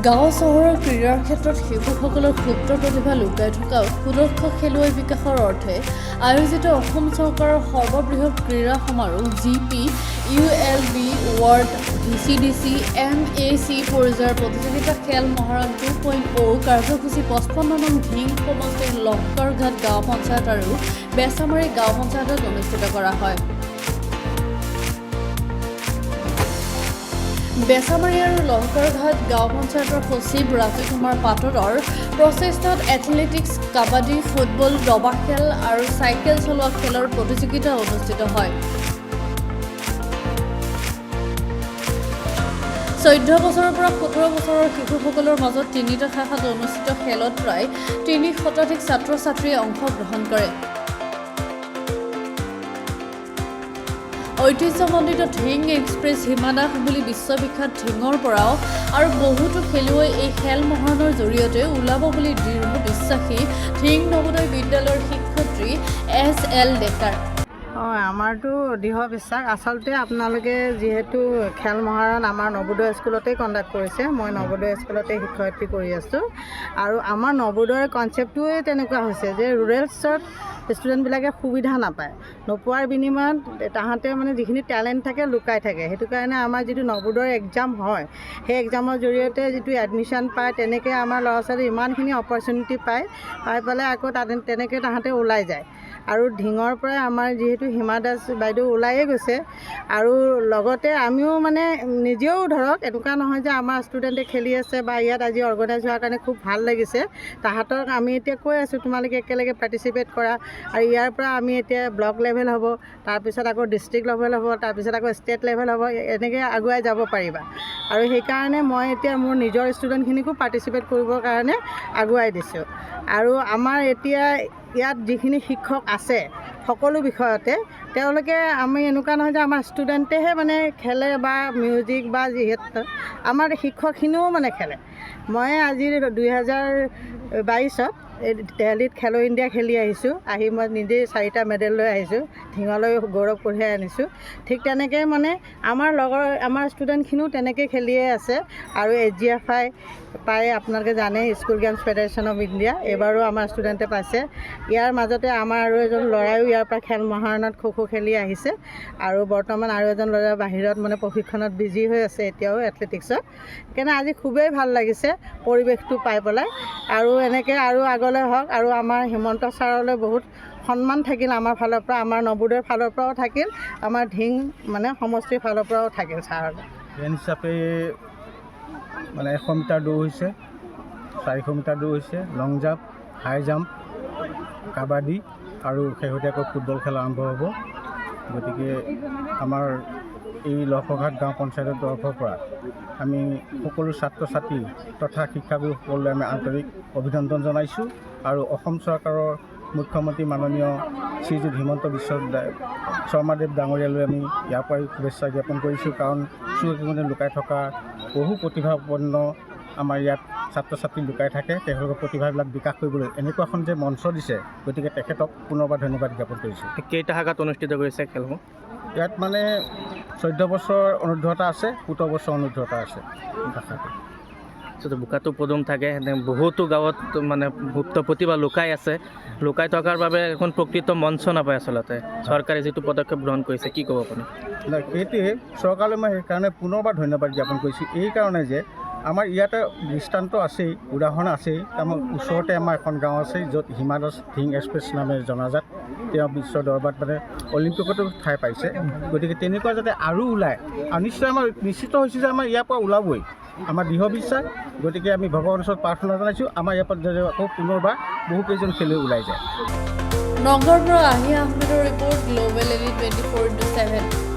গাঁও চহৰৰ ক্ৰীড়াৰ ক্ষেত্ৰত শিশুসকলৰ ক্ষুদ্ৰ প্ৰতিভা লুকাই থকাও সুদক্ষ খেলুৱৈ বিকাশৰ অৰ্থে আয়োজিত অসম চৰকাৰৰ সৰ্ববৃহৎ ক্ৰীড়া সমাৰোহ GPULB ৱাৰ্ড VCDC MAC পৰ্যায়ৰ প্ৰতিযোগিতা খেল মহাৰণ 2.0 কাৰ্যসূচী 55 নং ঢিং সমষ্টিৰ লস্কৰঘাট গাঁও পঞ্চায়ত আৰু বেচামাৰী গাঁও পঞ্চায়তত অনুষ্ঠিত কৰা হয়। বেচামাৰী আৰু লস্কৰঘাট গাঁও পঞ্চায়তৰ সচিব ৰাজু কুমাৰ পাটৰৰ প্ৰচেষ্টাত এথলেটিক্স, কাবাডী, ফুটবল, দবা খেল আৰু চাইকেল চলোৱা খেলৰ প্ৰতিযোগিতা অনুষ্ঠিত হয়। 14 বছৰৰ পৰা 17 বছৰৰ শিশুসকলৰ মাজত তিনিটা শাখাত অনুষ্ঠিত খেলত প্ৰায় 3 শতাধিক ছাত্ৰ-ছাত্ৰীয়ে অংশগ্ৰহণ কৰে। ঐতিহ্যমণ্ডিত ঢিং এক্সপ্ৰেছ হিমা দাস বুলি বিশ্ববিখ্যাত ঢিঙৰ পৰাও আৰু বহুতো খেলুৱৈ এই খেল মহাৰণৰ জৰিয়তে ওলাব বুলি দৃঢ় বিশ্বাসী ঢিং নৱোদয় বিদ্যালয়ৰ শিক্ষয়িত্ৰী SL ডেকাৰ। আমাৰতো দৃঢ় বিশ্বাস। আচলতে আপোনালোকে যিহেতু খেল মহাৰণ আমাৰ নৱোদয় স্কুলতেই কণ্ডাক্ট কৰিছে, মই নৱোদয় স্কুলতে শিক্ষয়িত্ৰী কৰি আছোঁ। আৰু আমাৰ নৱোদয়ৰ কনচেপ্টটোৱে তেনেকুৱা হৈছে যে ৰুৰেলছত ষ্টুডেণ্টবিলাকে সুবিধা নাপায়, নোপোৱাৰ বিনিময়ত তাহাঁতে মানে যিখিনি টেলেণ্ট থাকে লুকাই থাকে। সেইটো কাৰণে আমাৰ যিটো নৱোদয়ৰ এক্সাম হয়, সেই এক্সামৰ জৰিয়তে যিটো এডমিশ্যন পায়, তেনেকৈ আমাৰ ল'ৰা ছোৱালী ইমানখিনি অপৰচুনিটি পাই পেলাই আকৌ তেনেকৈ তাহাঁতে ওলাই যায়। আৰু ঢিঙৰ পৰাই আমাৰ যিহেতু হিমা দাস বাইদেউ ওলায়ে গৈছে, আৰু লগতে আমিও মানে নিজেও ধৰক এনেকুৱা নহয় যে আমাৰ ষ্টুডেণ্টে খেলি আছে বা ইয়াত আজি অৰ্গেনাইজ হোৱাৰ কাৰণে খুব ভাল লাগিছে। তাহাঁতক আমি এতিয়া কৈ আছোঁ তোমালোকে একেলগে পাৰ্টিচিপেট কৰা, আৰু ইয়াৰ পৰা আমি এতিয়া ব্লক লেভেল হ'ব, তাৰপিছত আকৌ ডিষ্ট্ৰিক্ট লেভেল হ'ব, তাৰপিছত আকৌ ষ্টেট লেভেল হ'ব, এনেকৈ আগুৱাই যাব পাৰিবা। আৰু সেইকাৰণে মই এতিয়া মোৰ নিজৰ ষ্টুডেণ্টখিনিকো পাৰ্টিচিপেট কৰিবৰ কাৰণে আগুৱাই দিছোঁ। আৰু আমাৰ এতিয়া ইয়াত যিখিনি শিক্ষক আছে সকলো বিষয়তে, তেওঁলোকে আমি এনেকুৱা নহয় যে আমাৰ ষ্টুডেণ্টেহে মানে খেলে বা মিউজিক বা যিহেতু আমাৰ শিক্ষকখিনিও মানে খেলে। মই আজি 2022ত দিল্লীত খেলো ইণ্ডিয়া খেলি আহিছোঁ। আহি মই নিজেই 4টা মেডেল লৈ আহিছোঁ, ঢিঙলৈ গৌৰৱ কঢ়িয়াই আনিছোঁ। ঠিক তেনেকৈ মানে আমাৰ ষ্টুডেণ্টখিনিও তেনেকৈ খেলিয়ে আছে। আৰু SGFI পাই আপোনালোকে জানে, school games federation of India, এইবাৰো আমাৰ ষ্টুডেণ্টে পাইছে। ইয়াৰ মাজতে আমাৰ আৰু এজন ল'ৰায়ো ইয়াৰ পৰা খেল মহাৰণত খো খেলি আহিছে, আৰু বৰ্তমান আৰু এজন ল'ৰা বাহিৰত মানে প্ৰশিক্ষণত বিজি হৈ আছে এতিয়াও এথলেটিক্সত। সেইকাৰণে আজি খুবেই ভাল লাগিছে পৰিৱেশটো পাই পেলাই। আৰু এনেকৈ আৰু আগলৈ হওক, আৰু আমাৰ হিমন্ত ছাৰলৈ বহুত সন্মান থাকিল আমাৰ ফালৰ পৰা, আমাৰ নৱোদয়ৰ ফালৰ পৰাও থাকিল, আমাৰ ঢিং মানে সমষ্টিৰ ফালৰ পৰাও থাকিল ছাৰলৈ। ইভেণ্ট হিচাপে মানে 100 মিটাৰ দৌৰ হৈছে, 400 মিটাৰ দৌৰ হৈছে, লং জাম্প, হাই জাম্প, কাবাডী আৰু শেহতীয়াকৈ ফুটবল খেল আৰম্ভ হ'ব। গতিকে আমাৰ এই লস্কৰঘাট গাঁও পঞ্চায়তৰ তৰফৰ পৰা আমি সকলো ছাত্ৰ ছাত্ৰী তথা শিক্ষাগুৰুসকললৈ আমি আন্তৰিক অভিনন্দন জনাইছোঁ। আৰু অসম চৰকাৰৰ মুখ্যমন্ত্ৰী মাননীয় শ্ৰীযুত হিমন্ত বিশ্ব শৰ্মাদেৱ ডাঙৰীয়ালৈ আমি ইয়াৰ পৰাই শুভেচ্ছা জ্ঞাপন কৰিছোঁ। কাৰণ চুকে লুকাই থকা বহু প্ৰতিভাপন্ন আমাৰ ইয়াত ছাত্ৰ ছাত্ৰী লুকাই থাকে, তেওঁলোকৰ প্ৰতিভাবিলাক বিকাশ কৰিবলৈ এনেকুৱা এখন যে মঞ্চ দিছে, গতিকে তেখেতক পুনৰবাৰ ধন্যবাদ জ্ঞাপন কৰিছোঁ। কেইটা শাখাত অনুষ্ঠিত কৰিছে খেলসমূহ? ইয়াত মানে 14 বছৰ অনুৰ্ধতা আছে, 17 বছৰ অনুৰ্ধতা আছে শাখাটো। বোকাটো পদুম থাকে, বহুতো গাঁৱত মানে সুপ্ত প্ৰতিভা লুকাই আছে, লুকাই থকাৰ বাবে এখন প্ৰকৃত মঞ্চ নাপায় আচলতে। চৰকাৰে যিটো পদক্ষেপ গ্ৰহণ কৰিছে, কি ক'ব আপুনি? নাই, সেইটোৱে চৰকাৰলৈ মই সেইকাৰণে পুনৰবাৰ ধন্যবাদ জ্ঞাপন কৰিছোঁ। এইকাৰণে যে আমাৰ ইয়াতে দৃষ্টান্ত আছেই, উদাহৰণ আছেই। আমাৰ ওচৰতে আমাৰ এখন গাঁও আছে য'ত হিমা দাস ঢিং এক্সপ্ৰেছ নামেৰে জনাজাত, তেওঁ বিশ্ব দৰবাৰত মানে অলিম্পিকতো ঠাই পাইছে। গতিকে তেনেকুৱা যাতে আৰু ওলায়, আৰু নিশ্চয় আমাৰ নিশ্চিত হৈছোঁ যে আমাৰ ইয়াৰ পৰা ওলাবই, আমাৰ দৃঢ় বিশ্বাস। গতিকে আমি ভগৱানৰ ওচৰত প্ৰাৰ্থনা জনাইছোঁ আমাৰ ইয়াৰ পৰা যাতে আকৌ পুনৰবাৰ বহুকেইজন খেলুৱৈ ওলাই যায়। নগৰৰ পৰা আহিয়া আহমেদৰ ৰিপৰ্ট, গ্ল'বেল এলি 24/7।